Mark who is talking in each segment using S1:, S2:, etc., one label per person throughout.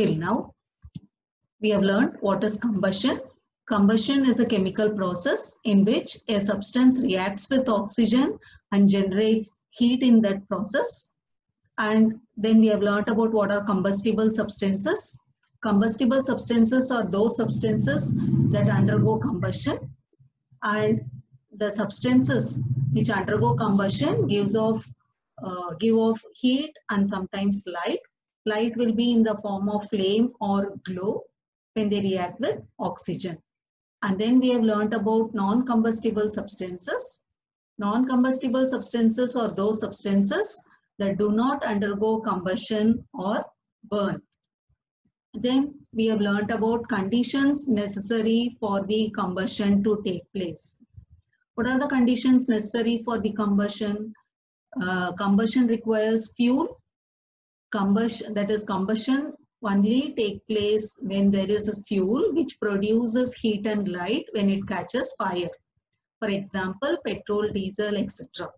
S1: till now. We have learned what is combustion. Combustion is a chemical process in which a substance reacts with oxygen and generates heat in that process. And then we have learned about what are combustible substances. Combustible substances are those substances that undergo combustion, and the substances which undergo combustion give off heat and sometimes light. Light will be in the form of flame or glow when they react with oxygen. And then we have learned about non-combustible substances. Non-combustible substances are those substances that do not undergo combustion or burn. Then we have learned about conditions necessary for the combustion to take place. What are the conditions necessary for the combustion? Combustion requires fuel. Combustion only take place when there is a fuel which produces heat and light when it catches fire. For example, petrol, diesel, etc.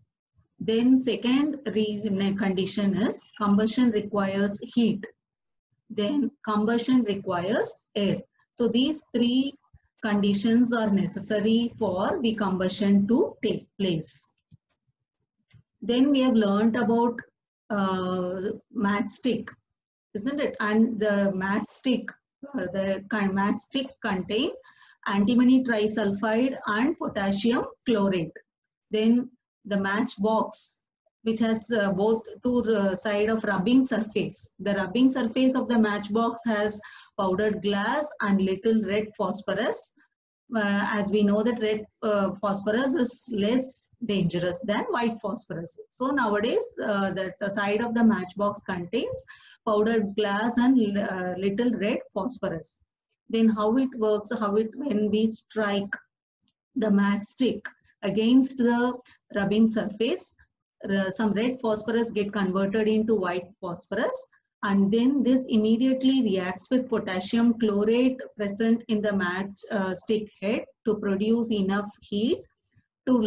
S1: Then second condition is combustion requires heat. Then combustion requires air. So these three conditions are necessary for the combustion to take place. Then we have learnt about matchstick, isn't it? And the matchstick contain antimony trisulfide and potassium chlorate. Then the matchbox, which has both two sides of rubbing surface. The rubbing surface of the matchbox has powdered glass and little red phosphorus. As we know that red phosphorus is less dangerous than white phosphorus. So nowadays the side of the matchbox contains powdered glass and little red phosphorus. Then how it works, when we strike the matchstick against the rubbing surface, some red phosphorus get converted into white phosphorus, and then this immediately reacts with potassium chlorate present in the matchstick head to produce enough heat to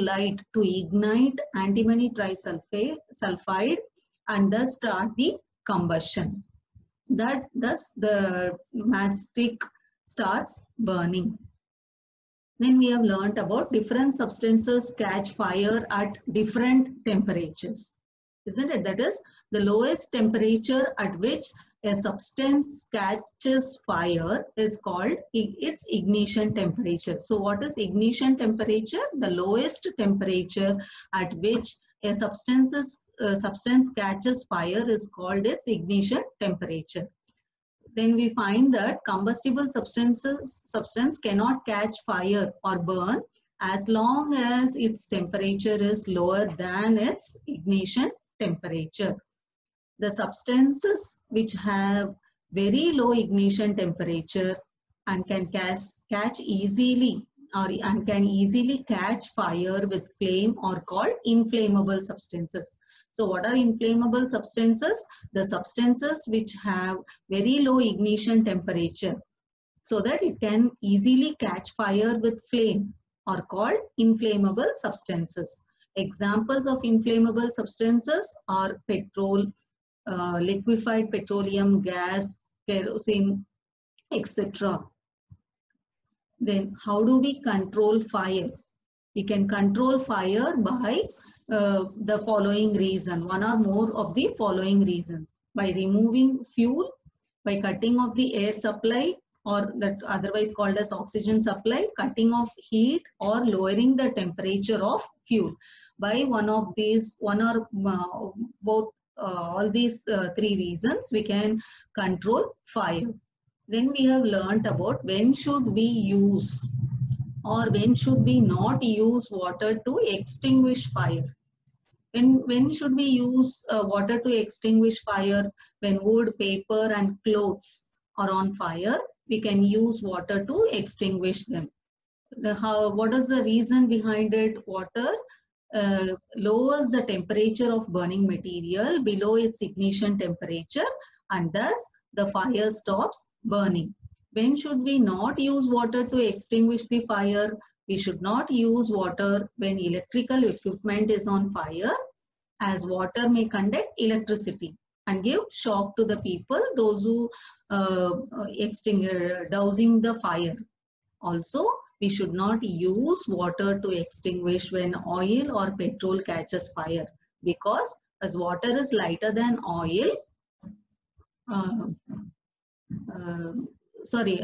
S1: ignite antimony trisulfide and thus start the combustion. Thus the matchstick starts burning. Then we have learnt about different substances catch fire at different temperatures, isn't it? That is, the lowest temperature at which a substance catches fire is called its ignition temperature. So what is ignition temperature? The lowest temperature at which a substance catches fire is called its ignition temperature. Then we find that combustible substance cannot catch fire or burn as long as its temperature is lower than its ignition temperature. The substances which have very low ignition temperature and can catch easily and can easily catch fire with flame are called inflammable substances. So what are inflammable substances? The substances which have very low ignition temperature so that it can easily catch fire with flame are called inflammable substances. Examples of inflammable substances are petrol, liquefied petroleum gas, kerosene, etc. Then how do we control fire? We can control fire by the following reason, one or more of the following reasons: by removing fuel, by cutting off the air supply, or that otherwise called as oxygen supply, cutting off heat, or lowering the temperature of fuel. By one or both all these three reasons we can control fire. Then we have learnt about when should we use or when should we not use water to extinguish fire. When should we use water to extinguish fire? When wood, paper and clothes are on fire, we can use water to extinguish them. What is the reason behind it? Water lowers the temperature of burning material below its ignition temperature, and thus the fire stops burning. When should we not use water to extinguish the fire? We should not use water when electrical equipment is on fire, as water may conduct electricity. and give shock to the people, those who dousing the fire. Also, we should not use water to extinguish when oil or petrol catches fire, because as water is lighter than oil, uh, uh,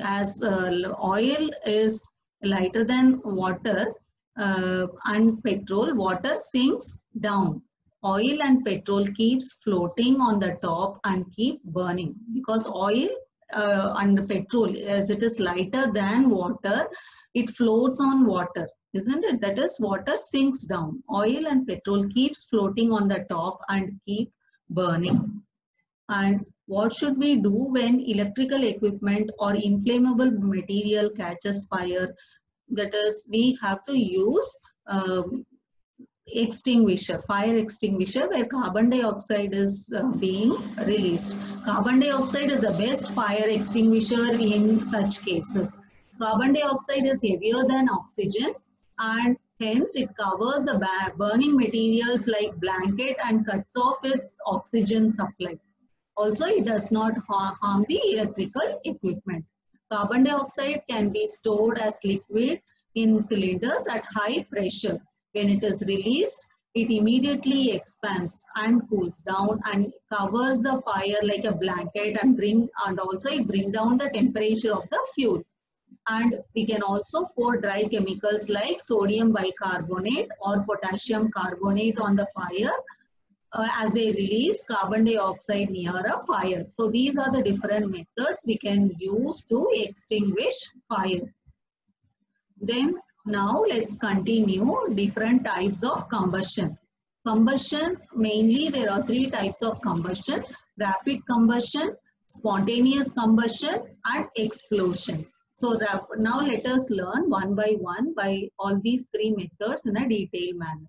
S1: as oil is lighter than water and petrol, water sinks down. Oil and petrol keeps floating on the top and keep burning, because oil and petrol, as it is lighter than water, it floats on water, isn't it? That is, water sinks down. Oil and petrol keeps floating on the top and keep burning. And what should we do when electrical equipment or inflammable material catches fire? That is, we have to use fire extinguisher, where carbon dioxide is being released. Carbon dioxide is the best fire extinguisher in such cases. Carbon dioxide is heavier than oxygen, and hence it covers the burning materials like blanket and cuts off its oxygen supply. Also, it does not harm the electrical equipment. Carbon dioxide can be stored as liquid in cylinders at high pressure. When it is released, it immediately expands and cools down and covers the fire like a blanket, and also it brings down the temperature of the fuel. And we can also pour dry chemicals like sodium bicarbonate or potassium carbonate on the fire as they release carbon dioxide near a fire. So these are the different methods we can use to extinguish fire. Then now let's continue different types of combustion. Combustion, mainly there are three types of combustion: rapid combustion, spontaneous combustion, and explosion. So now let us learn one by one by all these three methods in a detailed manner.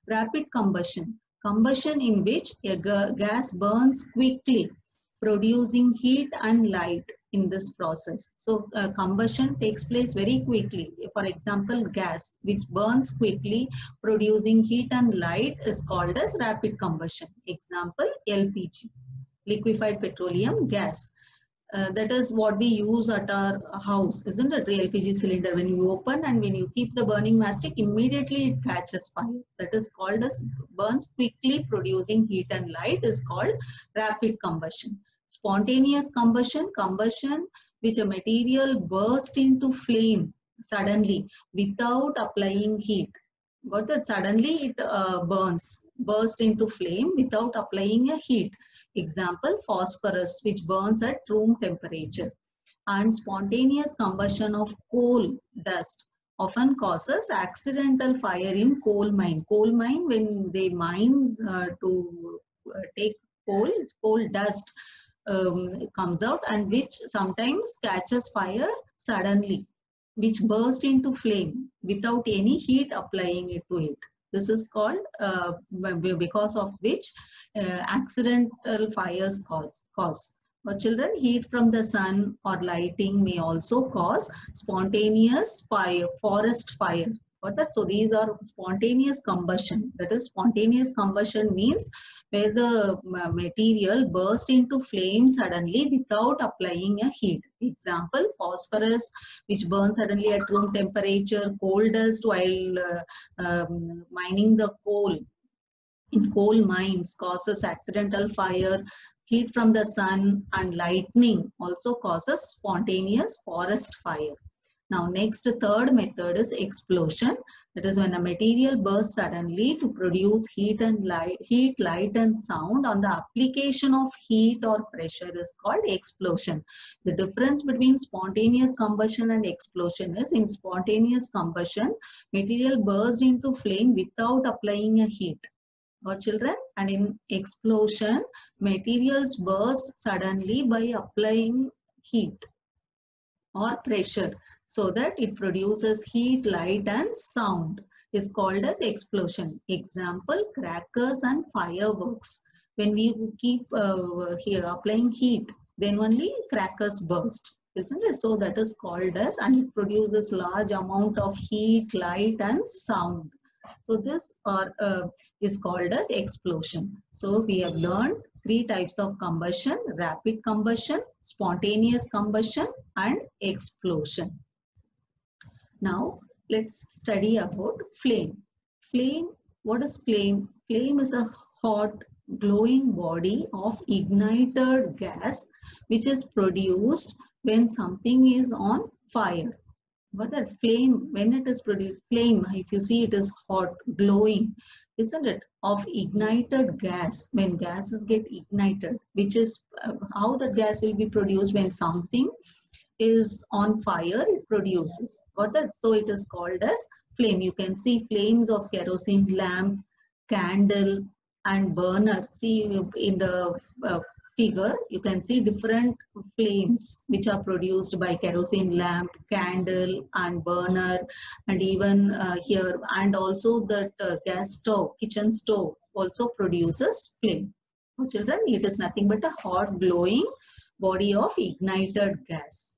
S1: Rapid combustion. Combustion in which a gas burns quickly, producing heat and light in this process. So combustion takes place very quickly. For example, gas which burns quickly, producing heat and light, is called as rapid combustion. Example, LPG, liquefied petroleum gas. That is what we use at our house, isn't it? The LPG cylinder, when you open and when you keep the burning mastic, immediately it catches fire. That is called as burns quickly, producing heat and light, is called rapid combustion. Spontaneous combustion, combustion which a material bursts into flame suddenly without applying heat. Got that? Suddenly it burst into flame without applying a heat. Example, phosphorus, which burns at room temperature. And spontaneous combustion of coal dust often causes accidental fire in coal mine. Coal mine, when they mine to take coal dust comes out, and which sometimes catches fire suddenly, which burst into flame without any heat applying it to it. This is called, because of which accidental fires cause. For children, heat from the sun or lighting may also cause spontaneous fire, forest fire. So these are spontaneous combustion. That is, spontaneous combustion means where the material bursts into flame suddenly without applying a heat. Example, phosphorus, which burns suddenly at room temperature. Coal dust while mining the coal in coal mines causes accidental fire. Heat from the sun and lightning also causes spontaneous forest fire. Now next, third method is explosion. That is when a material bursts suddenly to produce heat, light and sound. On the application of heat or pressure is called explosion. The difference between spontaneous combustion and explosion is, in spontaneous combustion, material bursts into flame without applying a heat. Or children, and in explosion, materials burst suddenly by applying heat or pressure, so that it produces heat, light and sound, is called as explosion. Example, crackers and fireworks. When we keep here applying heat, then only crackers burst, isn't it? So that is called as, and it produces large amount of heat, light and sound. So this is called as explosion. So we have learned three types of combustion: rapid combustion, spontaneous combustion, and explosion. Now let's study about flame. Flame, what is flame? Flame is a hot glowing body of ignited gas which is produced when something is on fire. What that flame, when it is produced, flame, if you see, it is hot, glowing, isn't it, of ignited gas. When gases get ignited, which is how the gas will be produced when something is on fire, it produces. Got that? So it is called as flame. You can see flames of kerosene lamp, candle, and burner. See in the figure, you can see different flames which are produced by kerosene lamp, candle, and burner, and even here, and also that gas stove, kitchen stove also produces flame. For children, it is nothing but a hot glowing body of ignited gas.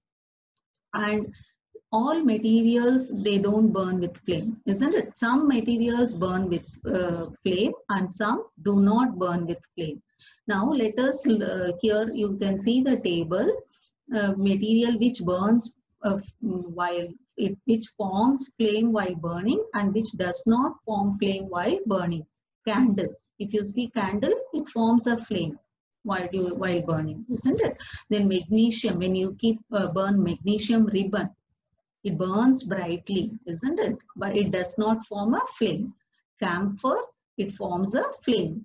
S1: And all materials, they don't burn with flame, isn't it? Some materials burn with flame and some do not burn with flame. Now let us, here you can see the table, material which burns which forms flame while burning and which does not form flame while burning. Candle, if you see candle, it forms a flame while burning, isn't it? Then magnesium, when you burn magnesium ribbon, it burns brightly, isn't it? But it does not form a flame. Camphor, it forms a flame.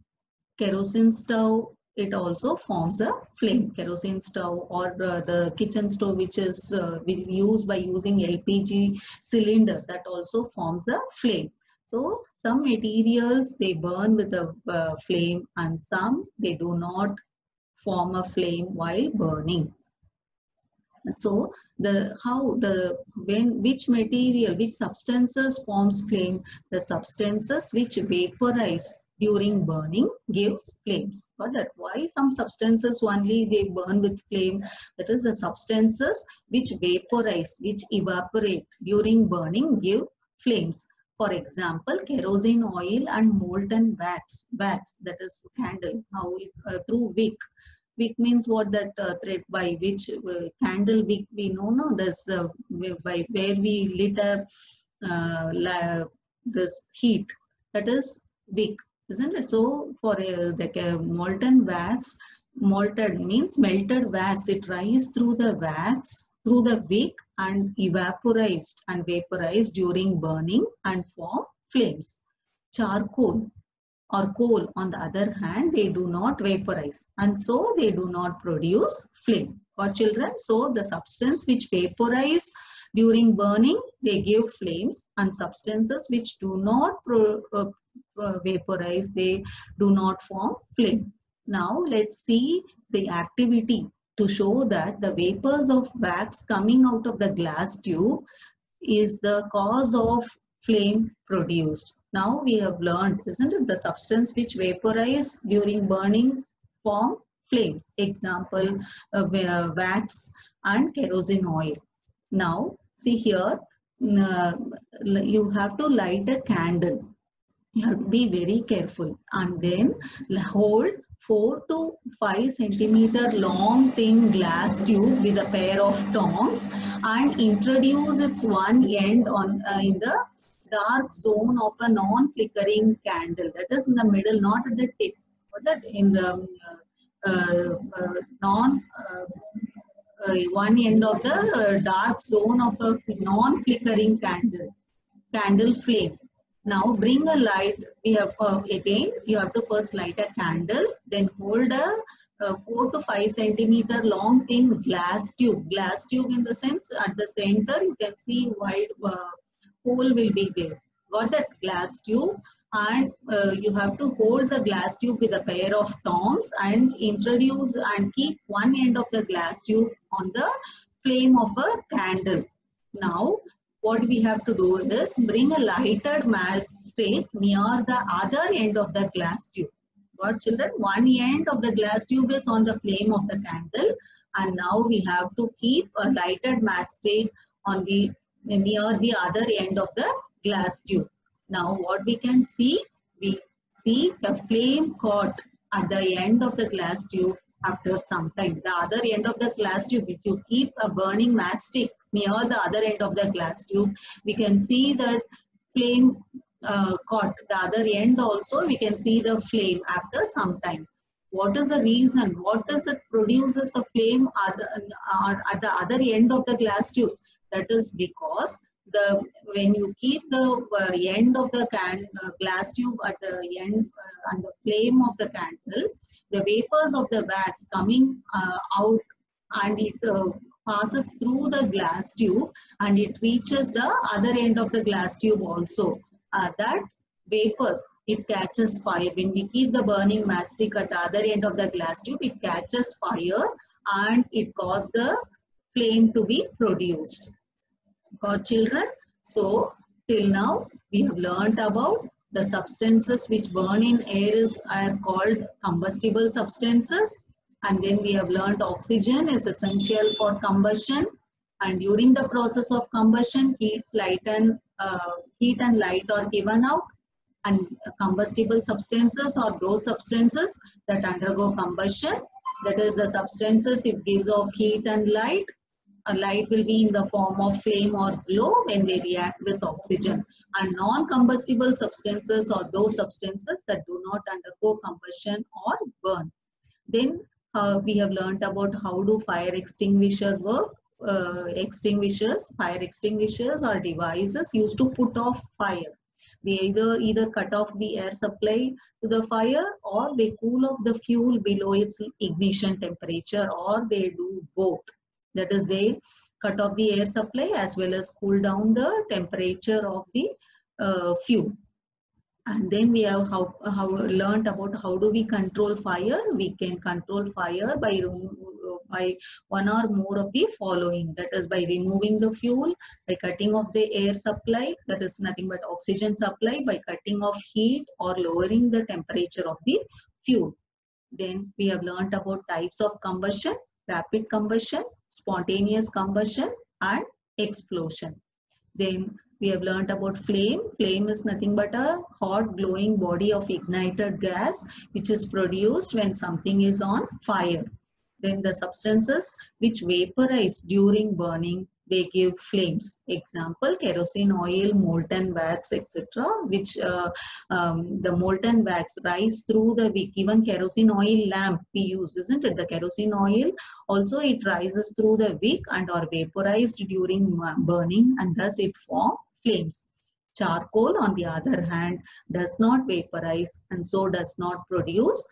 S1: Kerosene stove, it also forms a flame. Kerosene stove, or the kitchen stove which is used by using LPG cylinder, that also forms a flame. So some materials, they burn with a flame and some they do not form a flame while burning. So which material, which substances forms flame? The substances which vaporize during burning gives flames. Got that? Why some substances only they burn with flame? That is, the substances which vaporize, which evaporate during burning give flames. For example, kerosene oil and molten wax, that is candle, how through wick. Wick means what? That thread by which candle wick, we know, no, this by where we lit up this heat, that is wick, isn't it? So for the molten wax, molten means melted wax, it rises through the wax, through the wick, and vaporized during burning and form flames. Charcoal or coal, on the other hand, they do not vaporize and so they do not produce flame. For children, so the substance which vaporize during burning, they give flames, and substances which do not vaporize, they do not form flame. Now let's see the activity to show that the vapors of wax coming out of the glass tube is the cause of flame produced. Now we have learned, isn't it, the substance which vaporize during burning form flames. Example, wax and kerosene oil. Now see here, you have to light a candle. You have to be very careful and then hold 4 to 5 centimeter long thin glass tube with a pair of tongs and introduce its one end on in the dark zone of a non-flickering candle. That is in the middle, not at the tip, but that in the one end of the dark zone of a non-flickering candle flame. Now bring a light. We have again, you have to first light a candle, then hold a 4 to 5 centimeter long thin glass tube. Glass tube in the sense, at the center you can see wide hole will be there. Got that? Glass tube, and you have to hold the glass tube with a pair of tongs and introduce and keep one end of the glass tube on the flame of a candle. Now what we have to do is bring a lighted matchstick near the other end of the glass tube. Got, children? One end of the glass tube is on the flame of the candle, and now we have to keep a lighted matchstick on the near the other end of the glass tube. Now what we can see? We see a flame caught at the end of the glass tube after some time. The other end of the glass tube, if you keep a burning matchstick near the other end of the glass tube, we can see that flame caught. The other end also, we can see the flame after some time. What is the reason? What does it produces a flame at the other end of the glass tube? That is because when you keep the end of the glass tube at the end and the flame of the candle, the vapors of the wax coming out, and it passes through the glass tube and it reaches the other end of the glass tube also. That vapor, it catches fire. When we keep the burning matchstick at the other end of the glass tube, it catches fire and it causes the flame to be produced. Got children? So till now we have learnt about the substances which burn in air are called combustible substances, and then we have learnt oxygen is essential for combustion, and during the process of combustion heat and light are given out, and combustible substances are those substances that undergo combustion. That is, the substances it gives off heat and light. A light will be in the form of flame or glow when they react with oxygen. And non-combustible substances are those substances that do not undergo combustion or burn. Then we have learnt about how do fire extinguisher work. Fire extinguishers are devices used to put off fire. They either cut off the air supply to the fire, or they cool off the fuel below its ignition temperature, or they do both. That is, they cut off the air supply as well as cool down the temperature of the fuel. And then we have learned about how do we control fire. We can control fire by one or more of the following. That is, by removing the fuel, by cutting off the air supply, that is nothing but oxygen supply, by cutting off heat or lowering the temperature of the fuel. Then we have learned about types of combustion: rapid combustion, spontaneous combustion, and explosion. Then we have learnt about flame. Flame is nothing but a hot glowing body of ignited gas which is produced when something is on fire. Then the substances which vaporize during burning, they give flames. Example, kerosene oil, molten wax, etc. Which the molten wax rise through the wick. Even kerosene oil lamp we use, isn't it? The kerosene oil also, it rises through the wick and are vaporized during burning, and thus it forms flames. Charcoal, on the other hand, does not vaporize and so does not produce